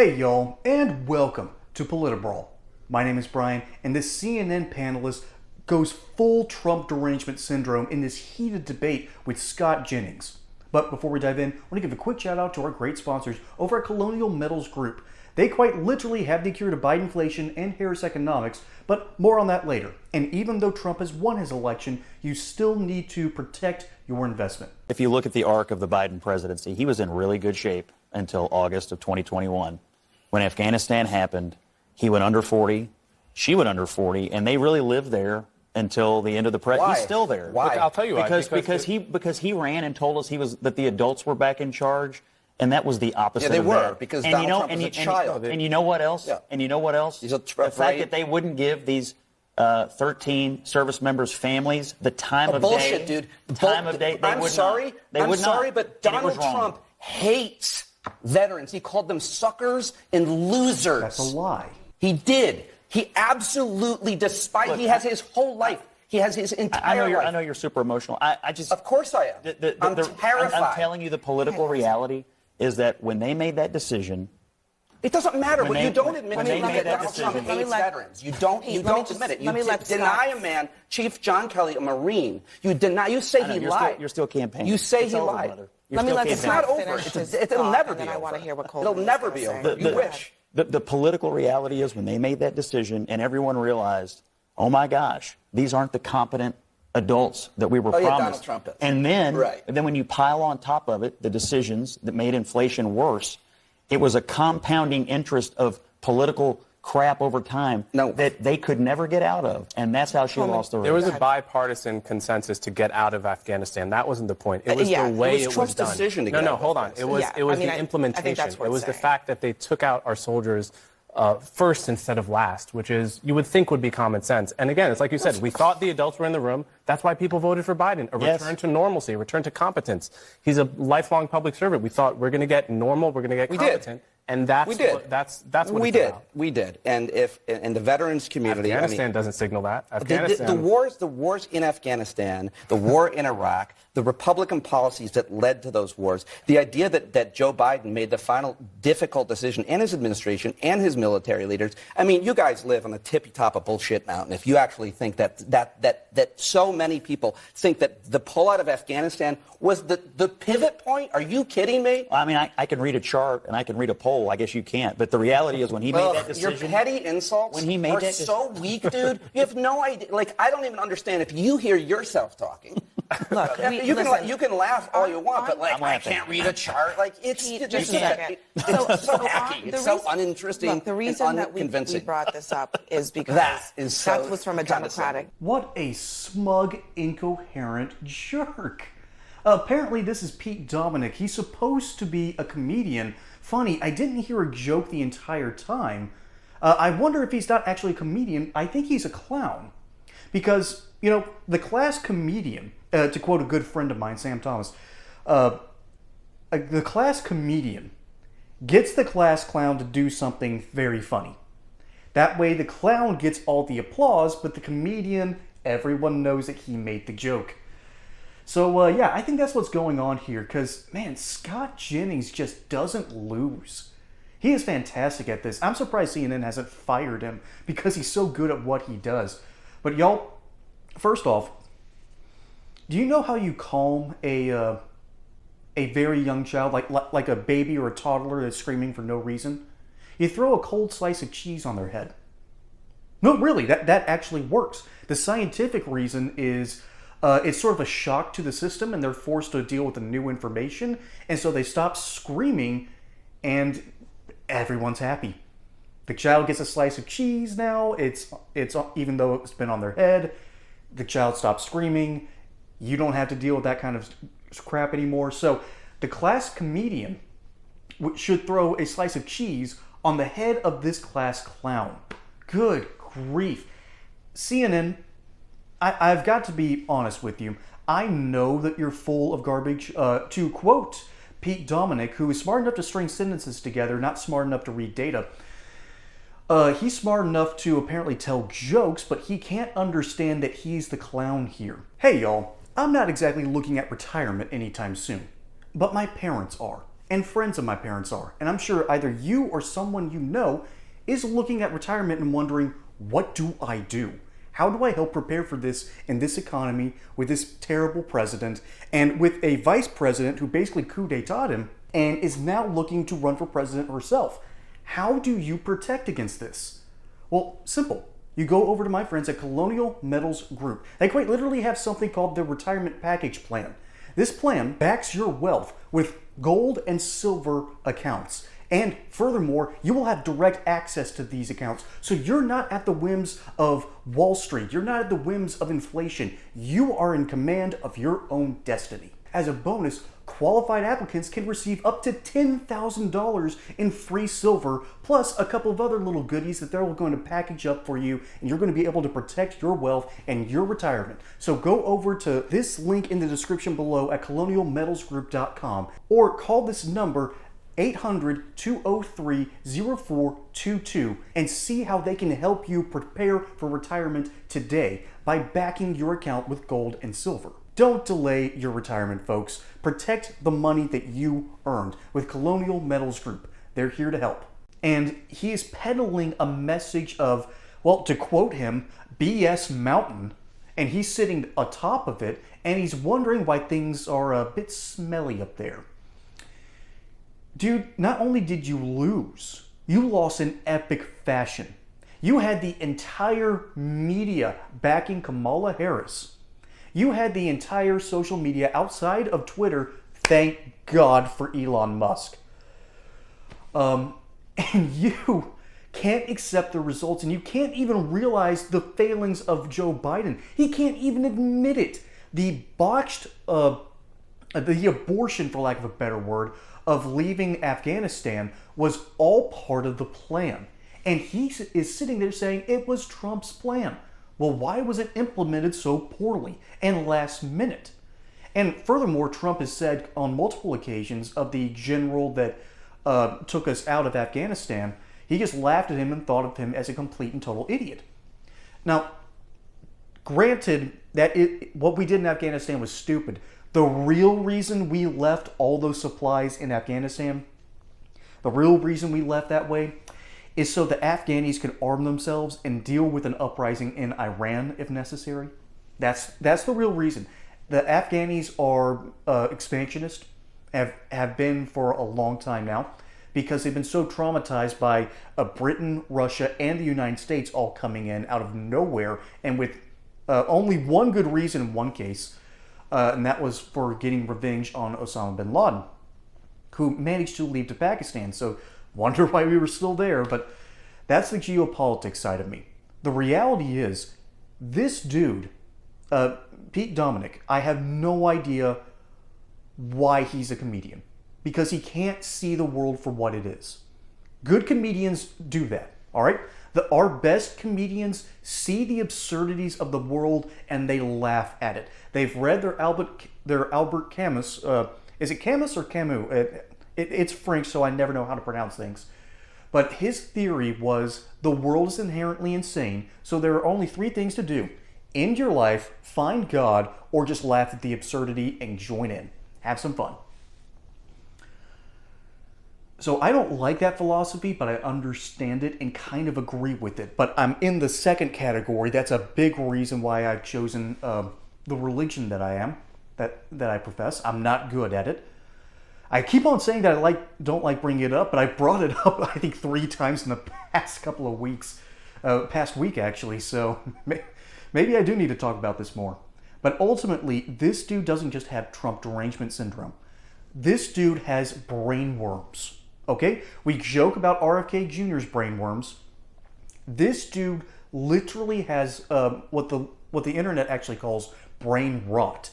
Hey y'all, and welcome to Politibrawl. My name is Brian, and this CNN panelist goes full Trump derangement syndrome in this heated debate with Scott Jennings. But before we dive in, I want to give a quick shout out to our great sponsors over at Colonial Metals Group. They quite literally have the cure to Bidenflation and Harris economics, but more on that later. And even though Trump has won his election, you still need to protect your investment. If you look at the arc of the Biden presidency, he was in really good shape until August of 2021. When Afghanistan happened, he went under 40, she went under 40, and they really lived there until the end of the presidency. He's still there. Why? Look, I'll tell you why. Because he ran and told us that the adults were back in charge, and that was the opposite. Yeah, they of were that. because Donald Trump was a child. And you know what else? Yeah. And you know what else? The fact that they wouldn't give these 13 service members' families the time of bullshit, day. Dude. Time of day. I'm sorry, but Donald Trump hates veterans. He called them suckers and losers. That's a lie. He did. He absolutely, despite he has his whole life. He has his entire life. I know you're super emotional. I just. Of course I am. I'm terrified. I'm telling you, the political reality is that when they made that decision. It doesn't matter, but you don't admit that Donald Trump hates veterans. You don't admit it. You deny a man, Chief John Kelly, a Marine. You say he lied. You're still campaigning. You say he lied. It's not over. It'll never be over. It'll never be over. You wish. The political reality is when they made that decision and everyone realized, oh my gosh, these aren't the competent adults that we were promised. Donald Trump is. And then when you pile on top of it the decisions that made inflation worse, it was a compounding interest of political crap over time that they could never get out of. And that's how she lost the race. There was a bipartisan consensus to get out of Afghanistan. That wasn't the point. It was the way it was Trump's done. decision to get out. No, hold on. It was the implementation. It was the fact that they took out our soldiers first instead of last, which is you would think would be common sense. And again, it's like you said, we thought the adults were in the room. That's why people voted for Biden. A return to normalcy, a return to competence. He's a lifelong public servant. We thought we're going to get normal, we're going to get competent. And that's what it's about. We did. And if in the veterans community, Afghanistan doesn't signal that. The wars in Afghanistan, the war in Iraq, the Republican policies that led to those wars, the idea that Joe Biden made the final difficult decision, and his administration and his military leaders. I mean, you guys live on the tippy top of bullshit mountain. If you actually think that so many people think that the pullout of Afghanistan was the pivot point, are you kidding me? Well, I mean, I can read a chart and I can read a poll. I guess you can't. But the reality is when he made that decision. Your petty insults are so weak, dude. You have no idea. Like, I don't even understand if you hear yourself talking. Look, you can laugh all you want, but like, I can't read a chart. Like, it's just a second. It's so hacky. It's so uninteresting. Look, the reason that we brought this up is because that was from a Democratic. What a smug, incoherent jerk. Apparently, this is Pete Dominic. He's supposed to be a comedian. Funny, I didn't hear a joke the entire time. I wonder if he's not actually a comedian. I think he's a clown. Because, you know, the class comedian, to quote a good friend of mine, Sam Thomas, the class comedian gets the class clown to do something very funny. That way the clown gets all the applause, but the comedian, everyone knows that he made the joke. So, yeah, I think that's what's going on here, because, man, Scott Jennings just doesn't lose. He is fantastic at this. I'm surprised CNN hasn't fired him, because he's so good at what he does. But, y'all, first off, do you know how you calm a very young child, like a baby or a toddler that's screaming for no reason? You throw a cold slice of cheese on their head. No, really, that actually works. The scientific reason is it's sort of a shock to the system, and they're forced to deal with the new information, and so they stop screaming, and everyone's happy. The child gets a slice of cheese now. It's even though it's been on their head, the child stops screaming. You don't have to deal with that kind of crap anymore. So the class comedian should throw a slice of cheese on the head of this class clown. Good grief. CNN, I've got to be honest with you. I know that you're full of garbage. To quote Pete Dominic, who is smart enough to string sentences together, not smart enough to read data. He's smart enough to apparently tell jokes, but he can't understand that he's the clown here. Hey y'all, I'm not exactly looking at retirement anytime soon, but my parents are. and friends of my parents are. And I'm sure either you or someone you know is looking at retirement and wondering, what do I do? How do I help prepare for this in this economy with this terrible president and with a vice president who basically coup d'etat him and is now looking to run for president herself? How do you protect against this? Well, simple. You go over to my friends at Colonial Metals Group. They quite literally have something called the Retirement Package Plan. This plan backs your wealth with gold and silver accounts. And furthermore, you will have direct access to these accounts. So you're not at the whims of Wall Street. You're not at the whims of inflation. You are in command of your own destiny. As a bonus, qualified applicants can receive up to $10,000 in free silver, plus a couple of other little goodies that they're going to package up for you, and you're going to be able to protect your wealth and your retirement. So go over to this link in the description below at colonialmetalsgroup.com or call this number 800-203-0422 and see how they can help you prepare for retirement today by backing your account with gold and silver. Don't delay your retirement, folks. Protect the money that you earned with Colonial Metals Group. They're here to help. And he is peddling a message of, well, to quote him, BS Mountain, and he's sitting atop of it, and he's wondering why things are a bit smelly up there. Dude, not only did you lose, you lost in epic fashion. You had the entire media backing Kamala Harris. You had the entire social media outside of Twitter, thank God for Elon Musk. And you can't accept the results, and you can't even realize the failings of Joe Biden. He can't even admit it. The botched, the abortion, for lack of a better word, of leaving Afghanistan was all part of the plan. And he is sitting there saying it was Trump's plan. Well, why was it implemented so poorly and last minute? And furthermore, Trump has said on multiple occasions of the general that took us out of Afghanistan, he just laughed at him and thought of him as a complete and total idiot. Now, granted that what we did in Afghanistan was stupid. The real reason we left all those supplies in Afghanistan, the real reason we left that way, is so the Afghanis can arm themselves and deal with an uprising in Iran if necessary. That's the real reason. The Afghanis are expansionist, have been for a long time now, because they've been so traumatized by Britain, Russia, and the United States all coming in out of nowhere, and with only one good reason in one case, and that was for getting revenge on Osama bin Laden, who managed to leave to Pakistan. So wonder why we were still there, but that's the geopolitics side of me. The reality is, this dude, Pete Dominic, I have no idea why he's a comedian, because he can't see the world for what it is. Good comedians do that, all right? Our best comedians see the absurdities of the world and they laugh at it. They've read their Albert Camus. Is it Camus or Camus? It's French, so I never know how to pronounce things. But his theory was the world is inherently insane, so there are only three things to do: end your life, find God, or just laugh at the absurdity and join in. Have some fun. So I don't like that philosophy, but I understand it and kind of agree with it. But I'm in the second category. That's a big reason why I've chosen the religion that I am, that I profess. I'm not good at it. I keep on saying that I don't like bringing it up, but I brought it up, I think, 3 times in the past couple of weeks. Past week, actually. So maybe I do need to talk about this more. But ultimately, this dude doesn't just have Trump derangement syndrome. This dude has brain worms. Okay? We joke about RFK Jr.'s brain worms. This dude literally has what the internet actually calls brain rot.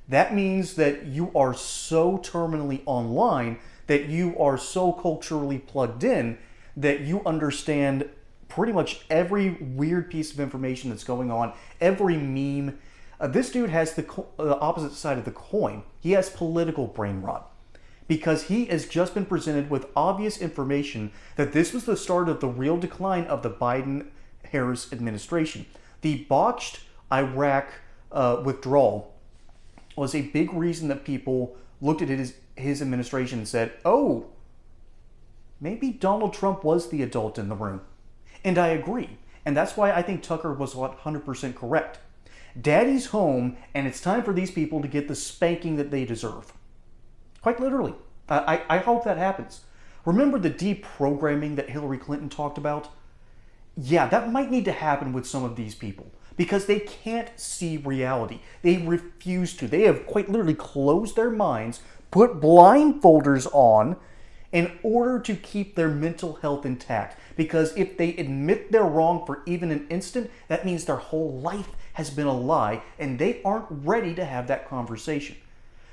That means that you are so terminally online, that you are so culturally plugged in, that you understand pretty much every weird piece of information that's going on, every meme. This dude has the opposite side of the coin. He has political brain rot, because he has just been presented with obvious information that this was the start of the real decline of the Biden-Harris administration. The botched Iraq withdrawal was a big reason that people looked at his administration said, oh, maybe Donald Trump was the adult in the room. And I agree. And that's why I think Tucker was 100% correct. Daddy's home, and it's time for these people to get the spanking that they deserve. Quite literally. I hope that happens. Remember the deprogramming that Hillary Clinton talked about? Yeah, that might need to happen with some of these people because they can't see reality. They refuse to. They have quite literally closed their minds, put blindfolders on in order to keep their mental health intact. Because if they admit they're wrong for even an instant, that means their whole life has been a lie and they aren't ready to have that conversation.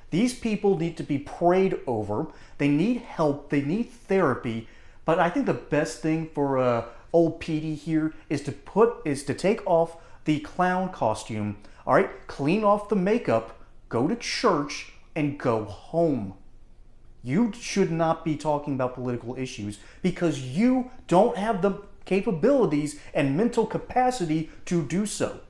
These people need to be prayed over. They need help. They need therapy. But I think the best thing for old Petey here is to take off the clown costume. All right, clean off the makeup, go to church, and go home. You should not be talking about political issues because you don't have the capabilities and mental capacity to do so.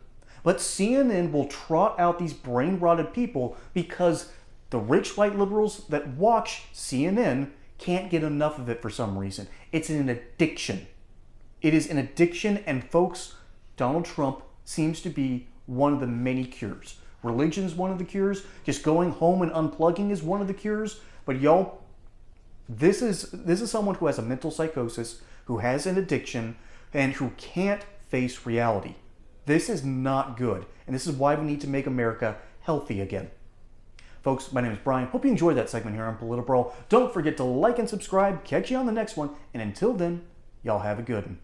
But CNN will trot out these brain-rotted people because the rich white liberals that watch CNN can't get enough of it for some reason. It's an addiction. It is an addiction, and folks, Donald Trump seems to be one of the many cures. Religion's one of the cures. Just going home and unplugging is one of the cures. But y'all, this is someone who has a mental psychosis, who has an addiction, and who can't face reality. This is not good, and this is why we need to make America healthy again. Folks, my name is Brian. Hope you enjoyed that segment here on Political Brawl. Don't forget to like and subscribe. Catch you on the next one, and until then, y'all have a good one.